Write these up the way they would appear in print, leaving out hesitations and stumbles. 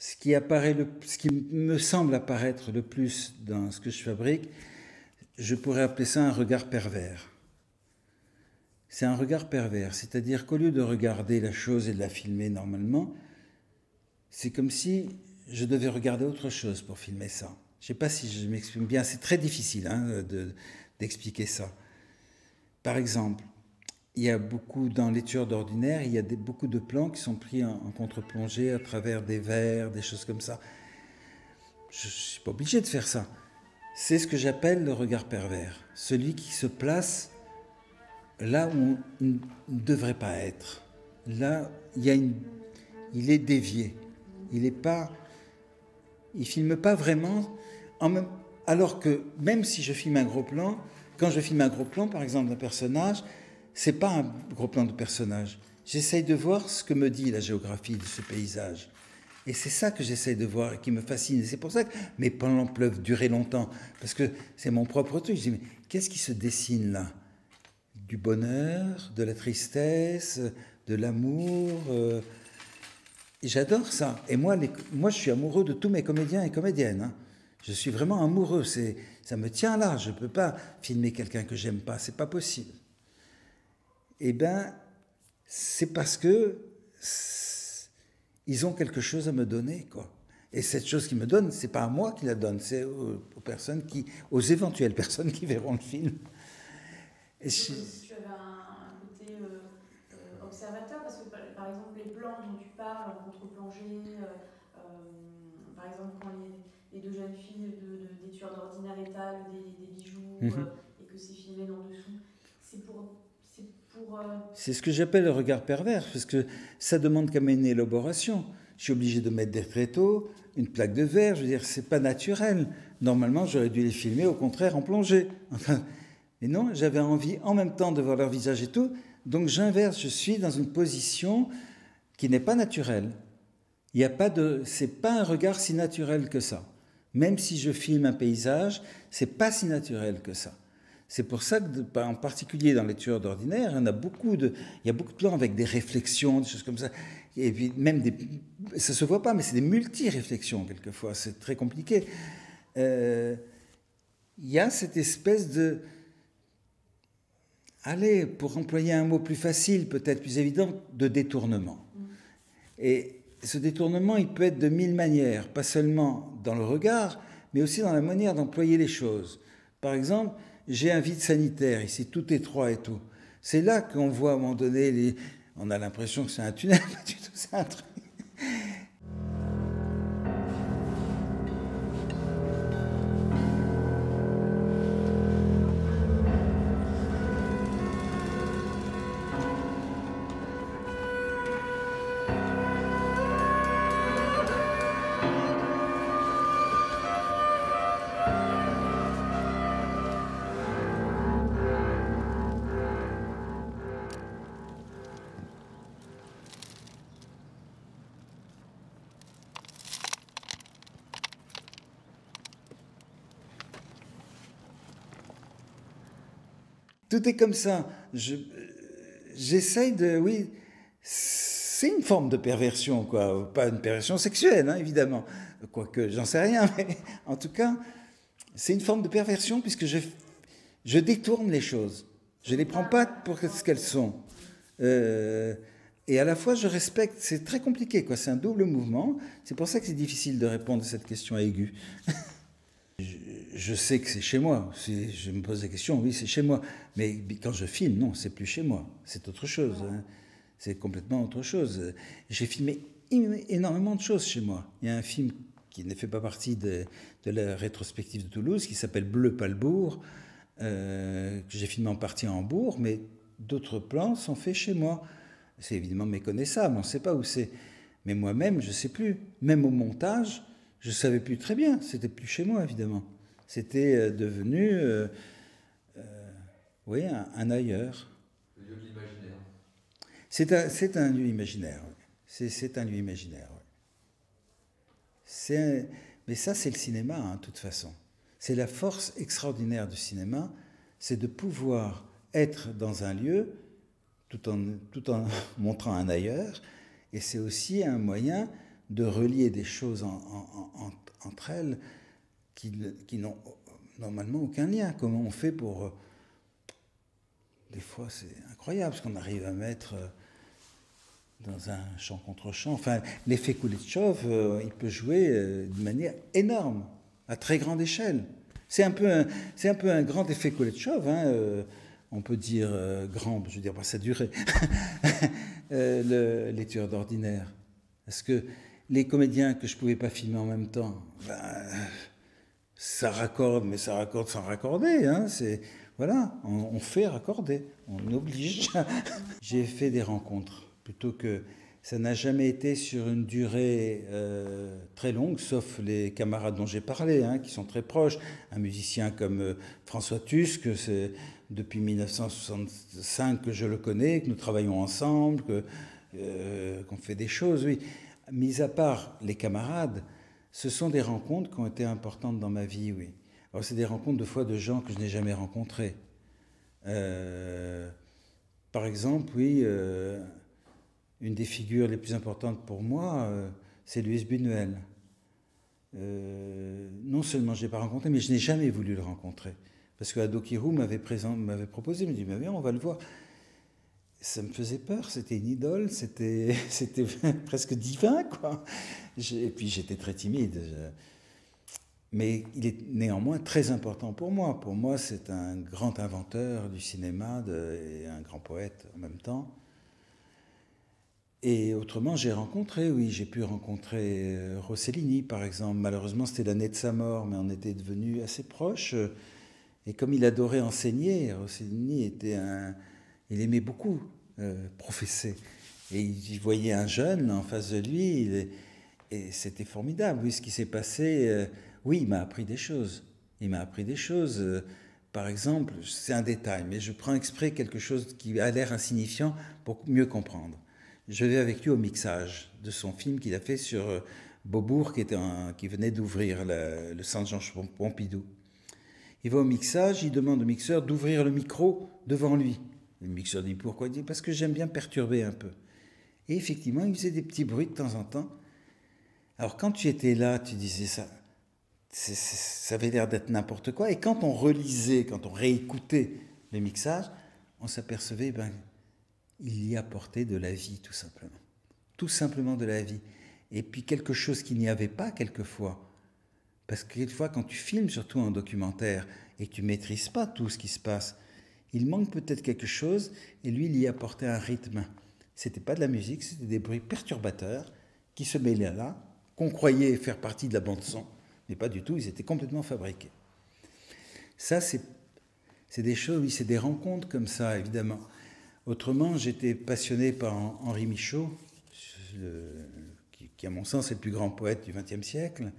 ce qui me semble apparaître le plus dans ce que je fabrique, je pourrais appeler ça un regard pervers. C'est un regard pervers, c'est-à-dire qu'au lieu de regarder la chose et de la filmer normalement, c'est comme si je devais regarder autre chose pour filmer ça. Je ne sais pas si je m'exprime bien, c'est très difficile d'expliquer ça. Par exemple, il y a beaucoup, dans les tueurs d'ordinaire, il y a beaucoup de plans qui sont pris en contre-plongée à travers des verres, des choses comme ça. Je ne suis pas obligé de faire ça. C'est ce que j'appelle le regard pervers. Celui qui se place là où on ne devrait pas être. Là, il est dévié. Il filme pas vraiment, alors que même si je filme un gros plan, quand je filme un gros plan, par exemple, d'un personnage, c'est pas un gros plan de personnage. J'essaye de voir ce que me dit la géographie de ce paysage. Et c'est ça que j'essaye de voir et qui me fascine. Et c'est pour ça que mes plans peuvent durer longtemps. Parce que c'est mon propre truc. Je dis, mais qu'est-ce qui se dessine là? Du bonheur, de la tristesse, de l'amour. Et j'adore ça. Et moi, je suis amoureux de tous mes comédiens et comédiennes. Hein. Je suis vraiment amoureux. Ça me tient là. Je ne peux pas filmer quelqu'un que j'aime pas. C'est pas possible. Eh bien, c'est parce que ils ont quelque chose à me donner, quoi. Et cette chose qu'ils me donnent, c'est pas à moi qui la donne, c'est aux éventuelles personnes qui verront le film. Et tu avais un côté observateur, parce que par exemple les plans dont tu parles en contre-plongée, par exemple quand les deux jeunes filles des tueurs d'ordinaire étalent des bijoux et que c'est filmé d'en dessous, c'est pour C'est ce que j'appelle le regard pervers, parce que ça demande quand même une élaboration. Je suis obligé de mettre des tréteaux, une plaque de verre, je veux dire, c'est pas naturel. Normalement, j'aurais dû les filmer, au contraire, en plongée. Enfin, mais non, j'avais envie en même temps de voir leur visage et tout, donc j'inverse, je suis dans une position qui n'est pas naturelle. C'est pas un regard si naturel que ça. Même si je filme un paysage, c'est pas si naturel que ça. C'est pour ça que, en particulier dans les tueurs d'ordinaire, il y a beaucoup de plans avec des réflexions, des choses comme ça. Et puis même ça se voit pas, mais c'est des multi-réflexions quelquefois. C'est très compliqué. Il y a cette espèce de, allez, pour employer un mot plus facile, peut-être plus évident, de détournement. Et ce détournement, il peut être de mille manières, pas seulement dans le regard, mais aussi dans la manière d'employer les choses. Par exemple, j'ai un vide sanitaire, ici tout étroit et tout. C'est là qu'on voit à un moment donné, on a l'impression que c'est un tunnel, pas du tout, c'est un truc. Tout est comme ça. J'essaye de... Oui, c'est une forme de perversion, quoi. Pas une perversion sexuelle, hein, évidemment. Quoique, j'en sais rien, mais en tout cas, c'est une forme de perversion puisque je détourne les choses. Je ne les prends pas pour ce qu'elles sont. Et à la fois, je respecte... C'est très compliqué, quoi. C'est un double mouvement. C'est pour ça que c'est difficile de répondre à cette question aiguë. Je sais que c'est chez moi. Si je me pose la question, oui, c'est chez moi. Mais quand je filme, non, c'est plus chez moi. C'est autre chose. Hein. C'est complètement autre chose. J'ai filmé énormément de choses chez moi. Il y a un film qui ne fait pas partie de la rétrospective de Toulouse, qui s'appelle Bleu Palbourg, que j'ai filmé en partie à Hambourg, mais d'autres plans sont faits chez moi. C'est évidemment méconnaissable, on ne sait pas où c'est. Mais moi-même, je ne sais plus. Même au montage, je ne savais plus très bien. C'était plus chez moi, évidemment. C'était devenu, oui, un ailleurs. Le lieu de l'imaginaire. C'est un lieu imaginaire. Oui. C'est un lieu imaginaire. Oui. Mais ça, c'est le cinéma, hein, de toute façon. C'est la force extraordinaire du cinéma, c'est de pouvoir être dans un lieu tout en montrant un ailleurs. Et c'est aussi un moyen de relier des choses entre elles qui n'ont normalement aucun lien. Comment on fait pour... Des fois, c'est incroyable ce qu'on arrive à mettre dans un chant contre chant. Enfin, l'effet Kuleshov, il peut jouer de manière énorme, à très grande échelle. C'est un peu un grand effet Kuleshov, hein, on peut dire grand, je veux dire, pas sa durée, les tueurs d'ordinaire. Parce que les comédiens que je ne pouvais pas filmer en même temps, ben, ça raccorde, mais ça raccorde sans raccorder. Hein, voilà, on fait raccorder, on oblige. J'ai fait des rencontres, plutôt que... Ça n'a jamais été sur une durée très longue, sauf les camarades dont j'ai parlé, hein, qui sont très proches. Un musicien comme François Tusk, c'est depuis 1965 que je le connais, que nous travaillons ensemble, qu'on fait des choses, oui. Mis à part les camarades, ce sont des rencontres qui ont été importantes dans ma vie, oui. Alors c'est des rencontres de fois de gens que je n'ai jamais rencontrés. Par exemple, oui... une des figures les plus importantes pour moi, c'est Luis Buñuel. Non seulement je ne l'ai pas rencontré, mais je n'ai jamais voulu le rencontrer. Parce que Ado Kirou m'avait proposé, il me dit, mais viens, on va le voir. Ça me faisait peur, c'était une idole, c'était presque divin, quoi. Et puis j'étais très timide. Mais il est néanmoins très important pour moi. Pour moi, c'est un grand inventeur du cinéma et un grand poète en même temps. Et autrement, j'ai pu rencontrer Rossellini, par exemple. Malheureusement, c'était l'année de sa mort, mais on était devenus assez proches. Et comme il adorait enseigner, Rossellini il aimait beaucoup professer. Et il voyait un jeune en face de lui, et c'était formidable. Oui, ce qui s'est passé, oui, il m'a appris des choses. Par exemple, c'est un détail, mais je prends exprès quelque chose qui a l'air insignifiant pour mieux comprendre. Je vais avec lui au mixage de son film qu'il a fait sur Beaubourg, qui venait d'ouvrir le Centre Georges Pompidou. Il va au mixage, il demande au mixeur d'ouvrir le micro devant lui. Le mixeur dit pourquoi ? Il dit parce que j'aime bien perturber un peu. Et effectivement, il faisait des petits bruits de temps en temps. Alors quand tu étais là, tu disais ça, ça avait l'air d'être n'importe quoi. Et quand on relisait, quand on réécoutait le mixage, on s'apercevait, il y apportait de la vie, tout simplement. Tout simplement de la vie. Et puis quelque chose qu'il n'y avait pas quelquefois. Parce que quelquefois, quand tu filmes, surtout en documentaire, et que tu ne maîtrises pas tout ce qui se passe, il manque peut-être quelque chose, et lui, il y apportait un rythme. C'était pas de la musique, c'était des bruits perturbateurs qui se mêlaient là, qu'on croyait faire partie de la bande-son, mais pas du tout, ils étaient complètement fabriqués. Ça, c'est des choses, oui, c'est des rencontres comme ça, évidemment. Autrement, j'étais passionné par Henri Michaud, qui à mon sens est le plus grand poète du XXe siècle.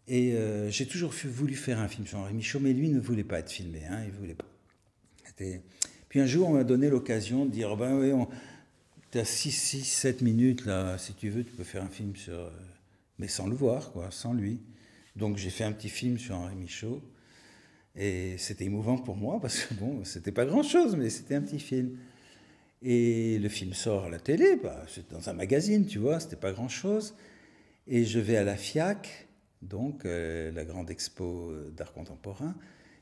Et j'ai toujours voulu faire un film sur Henri Michaud, mais lui ne voulait pas être filmé, hein, il ne voulait pas. Puis un jour, on m'a donné l'occasion de dire, oui, tu as 7 minutes, là, si tu veux, tu peux faire un film sur... mais sans le voir, quoi, sans lui. Donc j'ai fait un petit film sur Henri Michaud. Et c'était émouvant pour moi, parce que bon, c'était pas grand-chose, mais c'était un petit film. Et le film sort à la télé, c'est dans un magazine, tu vois, c'était pas grand-chose. Et je vais à la FIAC, donc la grande expo d'art contemporain,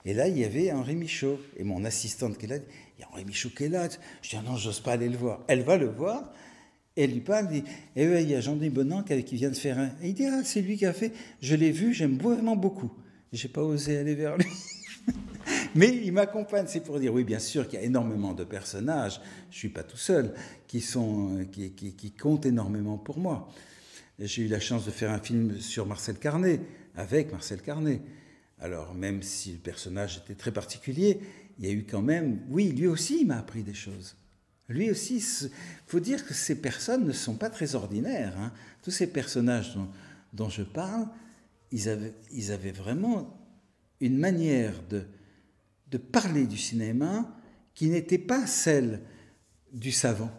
et là, il y avait Henri Michaud. Et mon assistante qui est là, il y a Henri Michaud qui est là. Je dis, non, j'ose pas aller le voir. Elle va le voir, et elle lui parle, elle dit, eh oui, il y a Jean-Denis Bonan qui vient de faire un... Et il dit, c'est lui qui a fait, je l'ai vu, j'aime vraiment beaucoup. J'ai pas osé aller vers lui. Mais il m'accompagne, c'est pour dire, oui, bien sûr qu'il y a énormément de personnages, je ne suis pas tout seul, qui comptent énormément pour moi. J'ai eu la chance de faire un film sur Marcel Carné, avec Marcel Carné. Alors, même si le personnage était très particulier, il y a eu quand même... Oui, lui aussi, il m'a appris des choses. Lui aussi, il faut dire que ces personnes ne sont pas très ordinaires. Hein. Tous ces personnages dont je parle, ils avaient vraiment une manière de parler du cinéma qui n'était pas celle du savant,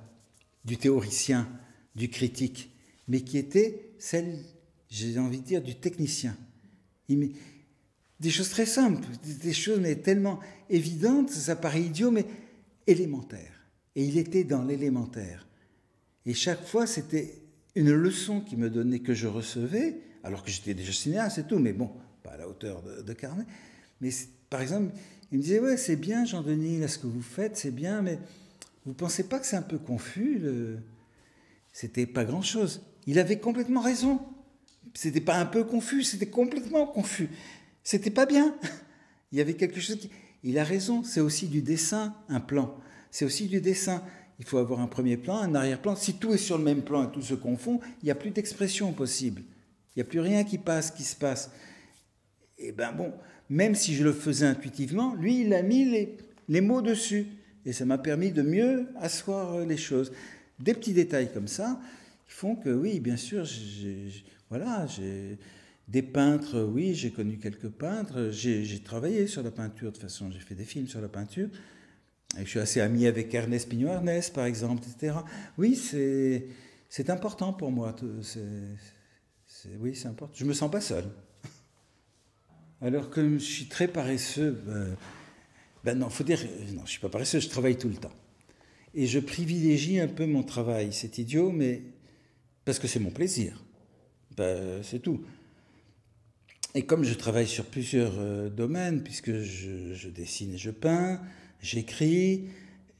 du théoricien, du critique, mais qui était celle, j'ai envie de dire, du technicien. Des choses très simples, des choses mais tellement évidentes, ça paraît idiot, mais élémentaires. Et il était dans l'élémentaire. Et chaque fois, c'était une leçon qu'il me donnait, que je recevais, alors que j'étais déjà cinéaste et tout, mais bon, pas à la hauteur de Carnet. Mais par exemple, il me disait, ouais, c'est bien, Jean-Denis, là, ce que vous faites, c'est bien, mais vous ne pensez pas que c'est un peu confus C'était pas grand-chose. Il avait complètement raison. C'était pas un peu confus, c'était complètement confus. C'était pas bien. Il y avait quelque chose qui... Il a raison, c'est aussi du dessin, un plan. C'est aussi du dessin. Il faut avoir un premier plan, un arrière-plan. Si tout est sur le même plan et tout se confond, il n'y a plus d'expression possible. Il n'y a plus rien qui se passe. Et ben bon, même si je le faisais intuitivement, lui, il a mis les mots dessus. Et ça m'a permis de mieux asseoir les choses. Des petits détails comme ça, qui font que, oui, bien sûr, voilà, j'ai des peintres, oui, j'ai connu quelques peintres, j'ai travaillé sur la peinture, de toute façon, j'ai fait des films sur la peinture, et je suis assez ami avec Ernest Pignot-Arnès, par exemple, etc. Oui, c'est important pour moi, oui, c'est important. Je ne me sens pas seul. Alors que je suis très paresseux, ben non, faut dire, non, je ne suis pas paresseux, je travaille tout le temps. Et je privilégie un peu mon travail, c'est idiot, mais parce que c'est mon plaisir. Ben, c'est tout. Et comme je travaille sur plusieurs domaines, puisque je dessine et je peins, j'écris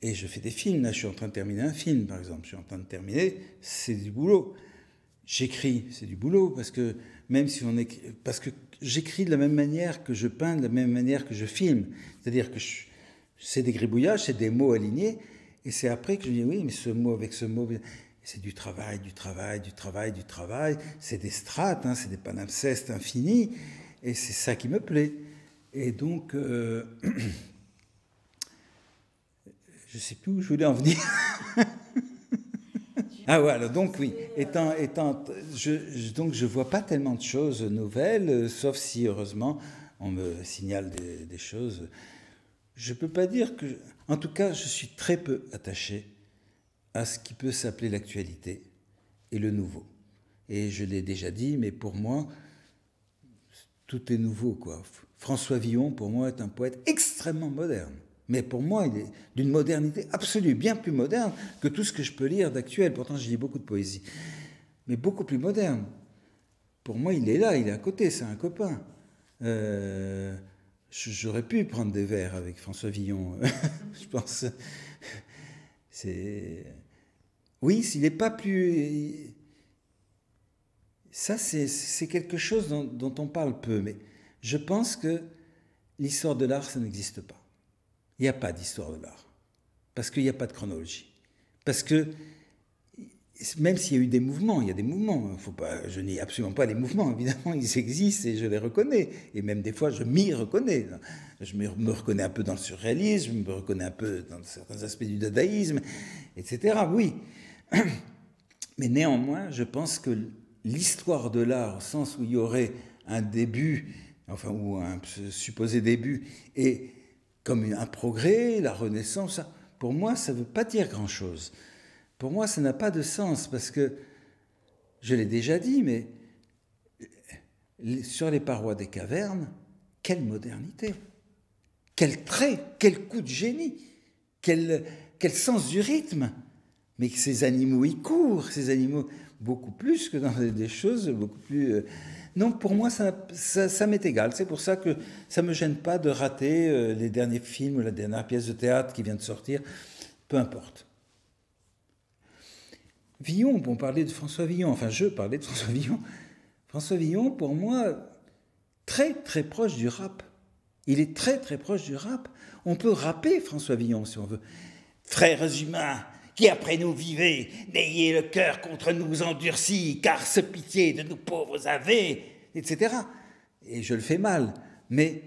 et je fais des films. Là, je suis en train de terminer un film, par exemple. Je suis en train de terminer, c'est du boulot. J'écris, c'est du boulot, parce que même si on écrit, parce que j'écris de la même manière que je peins, de la même manière que je filme. C'est-à-dire que c'est des gribouillages, c'est des mots alignés, et c'est après que je dis oui, mais ce mot avec ce mot, c'est du travail, du travail, du travail, du travail. C'est des strates, hein, c'est des palimpsestes infinis, et c'est ça qui me plaît. Et donc, je ne sais plus où je voulais en venir. Ah voilà, donc oui, donc je vois pas tellement de choses nouvelles, sauf si heureusement on me signale des choses. Je peux pas dire que, en tout cas, je suis très peu attaché à ce qui peut s'appeler l'actualité et le nouveau. Et je l'ai déjà dit, mais pour moi, tout est nouveau, quoi. François Villon, pour moi, est un poète extrêmement moderne. Mais pour moi, il est d'une modernité absolue, bien plus moderne que tout ce que je peux lire d'actuel. Pourtant, je lis beaucoup de poésie. Mais beaucoup plus moderne. Pour moi, il est là, il est à côté, c'est un copain. J'aurais pu prendre des verres avec François Villon, je pense. Oui, s'il n'est pas plus... Ça, c'est quelque chose dont on parle peu, mais je pense que l'histoire de l'art, ça n'existe pas. Il n'y a pas d'histoire de l'art, parce qu'il n'y a pas de chronologie. Parce que, même s'il y a eu des mouvements, il y a des mouvements. Je nie absolument pas les mouvements, évidemment, ils existent et je les reconnais. Et même des fois, je m'y reconnais. Je me reconnais un peu dans le surréalisme, je me reconnais un peu dans certains aspects du dadaïsme, etc. Oui. Mais néanmoins, je pense que l'histoire de l'art, au sens où il y aurait un début, enfin, ou un supposé début, et comme un progrès, la Renaissance, ça, pour moi, ça ne veut pas dire grand-chose. Pour moi, ça n'a pas de sens, parce que, je l'ai déjà dit, mais sur les parois des cavernes, quelle modernité, quel trait, quel coup de génie, quel sens du rythme. Mais ces animaux, ils courent, ces animaux, beaucoup plus que dans des choses beaucoup plus... Non, pour moi, ça m'est égal. C'est pour ça que ça ne me gêne pas de rater les derniers films ou la dernière pièce de théâtre qui vient de sortir. Peu importe. Villon, on parlait de François Villon. Enfin, je parlais de François Villon. François Villon, pour moi, très, très proche du rap. Il est très, très proche du rap. On peut rapper François Villon, si on veut. Frères humains, qui après nous vivez, n'ayez le cœur contre nous endurci, car ce pitié de nous pauvres avez, etc. Et je le fais mal, mais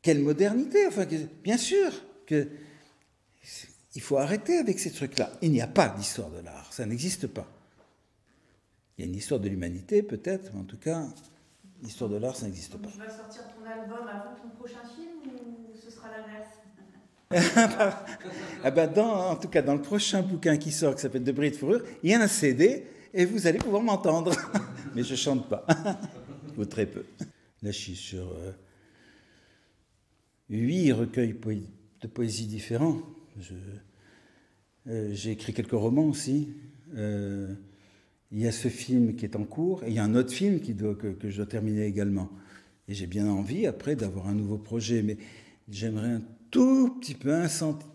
quelle modernité, enfin, bien sûr que il faut arrêter avec ces trucs-là. Il n'y a pas d'histoire de l'art, ça n'existe pas. Il y a une histoire de l'humanité peut-être, mais en tout cas, l'histoire de l'art, ça n'existe pas. Tu vas sortir ton album avant ton prochain film ou ce sera l'inverse? Ah ben en tout cas, dans le prochain bouquin qui sort, qui s'appelle De bris de fourrure, il y a un CD et vous allez pouvoir m'entendre. Mais je ne chante pas, ou très peu. Là, je suis sur 8 recueils de poésie différents. J'ai écrit quelques romans aussi. il y a ce film qui est en cours, et il y a un autre film que je dois terminer également. Et j'ai bien envie, après, d'avoir un nouveau projet, mais j'aimerais un tout petit peu,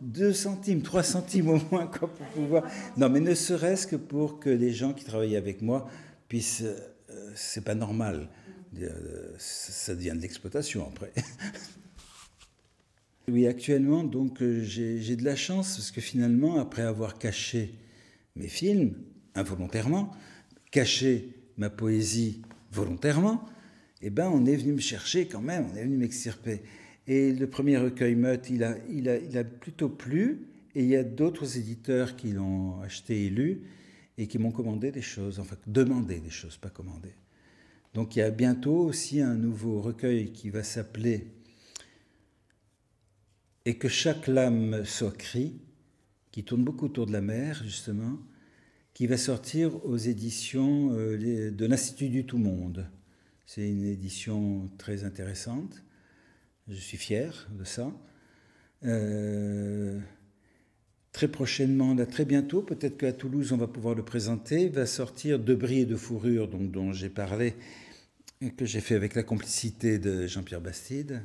2 centimes, 3 centimes au moins, quoi, pour pouvoir... Non, mais ne serait-ce que pour que les gens qui travaillent avec moi puissent... c'est pas normal. Ça devient de l'exploitation, après. Oui, actuellement, donc, j'ai de la chance, parce que finalement, après avoir caché mes films, involontairement, caché ma poésie volontairement, eh ben, on est venu me chercher quand même, on est venu m'extirper. Et le premier recueil Meute, il a plutôt plu, et il y a d'autres éditeurs qui l'ont acheté et lu, et qui m'ont commandé des choses, enfin demandé des choses, pas commandé. Donc il y a bientôt aussi un nouveau recueil qui va s'appeler « Et que chaque lame soit cri », qui tourne beaucoup autour de la mer, justement, qui va sortir aux éditions de l'Institut du Tout-Monde. C'est une édition très intéressante. Je suis fier de ça. Très prochainement, là, très bientôt, peut-être qu'à Toulouse, on va pouvoir le présenter, va sortir De bris et de fourrure, donc, dont j'ai parlé, que j'ai fait avec la complicité de Jean-Pierre Bastide.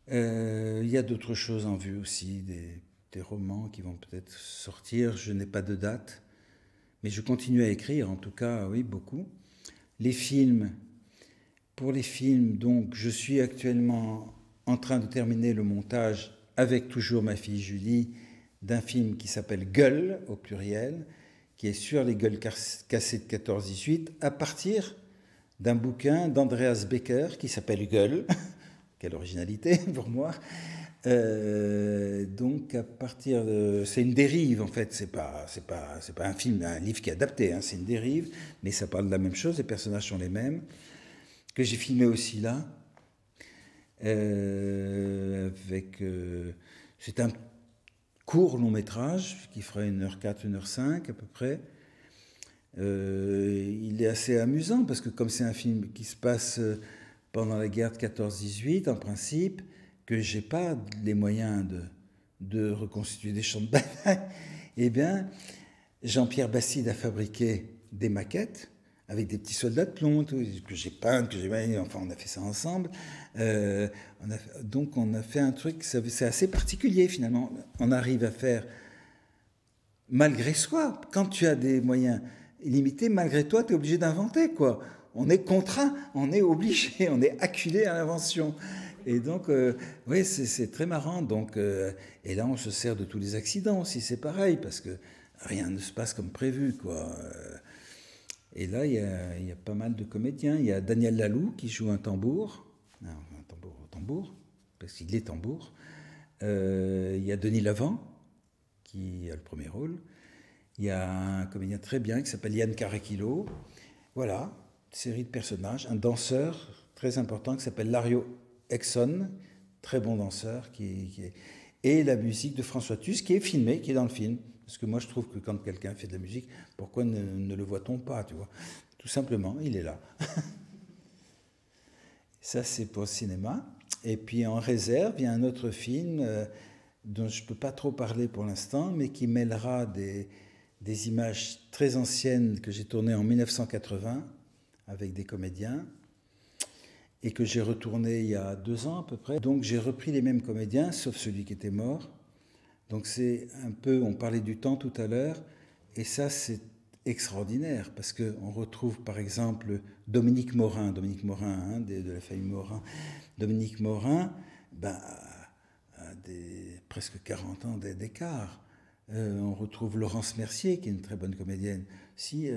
Il y a d'autres choses en vue aussi, des romans qui vont peut-être sortir. Je n'ai pas de date, mais je continue à écrire, en tout cas, oui, beaucoup. Les films, pour les films, donc, je suis actuellement en train de terminer le montage avec toujours ma fille Julie d'un film qui s'appelle Gueule, au pluriel, qui est sur les gueules cassées de 14-18, à partir d'un bouquin d'Andreas Becker qui s'appelle Gueule. Quelle originalité pour moi. Donc à partir de... C'est une dérive en fait, c'est pas un film, un livre qui est adapté, hein, c'est une dérive, mais ça parle de la même chose, les personnages sont les mêmes, que j'ai filmé aussi là, c'est un court long métrage qui fera 1h04, 1h05 à peu près. Il est assez amusant parce que comme c'est un film qui se passe pendant la guerre de 14-18 en principe, que j'ai pas les moyens de reconstituer des champs de bataille, eh bien, Jean-Pierre Bastide a fabriqué des maquettes avec des petits soldats de plomb, que j'ai peintes, enfin on a fait ça ensemble. Donc on a fait un truc, c'est assez particulier finalement. On arrive à faire, malgré soi, quand tu as des moyens limités, malgré toi, tu es obligé d'inventer, quoi. On est contraint, on est obligé, on est acculé à l'invention. Et donc, oui, c'est très marrant. Donc, et là, on se sert de tous les accidents aussi, c'est pareil, parce que rien ne se passe comme prévu, quoi. Et là, il y a pas mal de comédiens. Il y a Daniel Laloux qui joue un tambour. Non, un tambour, parce qu'il est tambour. Il y a Denis Lavant qui a le premier rôle. Il y a un comédien très bien qui s'appelle Yann Caraquillo. Voilà, une série de personnages. Un danseur très important qui s'appelle Lario Exxon, très bon danseur, et la musique de François Tusse qui est filmée, qui est dans le film. Parce que moi, je trouve que quand quelqu'un fait de la musique, pourquoi ne le voit-on pas, tu vois? Tout simplement, il est là. Ça, c'est pour le cinéma. Et puis, en réserve, il y a un autre film dont je ne peux pas trop parler pour l'instant, mais qui mêlera des images très anciennes que j'ai tournées en 1980 avec des comédiens et que j'ai retourné il y a 2 ans à peu près. Donc, j'ai repris les mêmes comédiens, sauf celui qui était mort. Donc c'est un peu, on parlait du temps tout à l'heure, et ça c'est extraordinaire, parce qu'on retrouve par exemple Dominique Morin, hein, de la famille Morin. Dominique Morin, a presque 40 ans d'écart. On retrouve Laurence Mercier, qui est une très bonne comédienne. C'est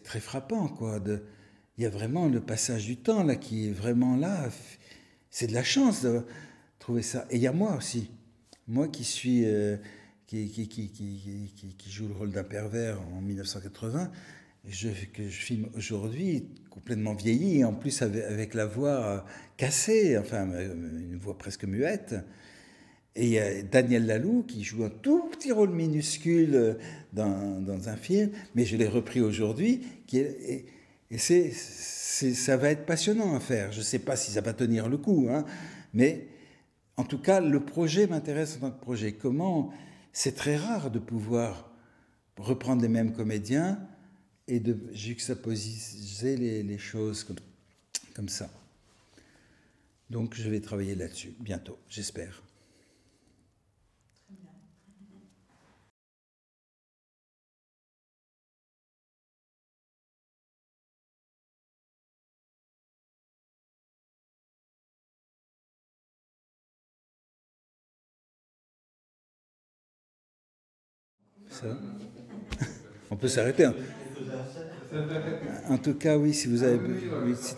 très frappant, quoi. Il y a vraiment le passage du temps, là, qui est vraiment là. C'est de la chance de trouver ça. Et il y a moi aussi. Moi qui suis, qui joue le rôle d'un pervers en 1980, que je filme aujourd'hui, complètement vieilli, en plus avec la voix cassée, enfin une voix presque muette. Et il y a Daniel Laloux qui joue un tout petit rôle minuscule dans un film, mais je l'ai repris aujourd'hui, et ça va être passionnant à faire. Je ne sais pas si ça va tenir le coup, hein, mais... En tout cas, le projet m'intéresse en tant que projet. C'est très rare de pouvoir reprendre les mêmes comédiens et de juxtaposer les choses comme ça. Donc je vais travailler là-dessus bientôt, j'espère. Ça. On peut s'arrêter. En tout cas, oui, si vous avez... Oui, si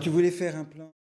tu voulais faire un plan...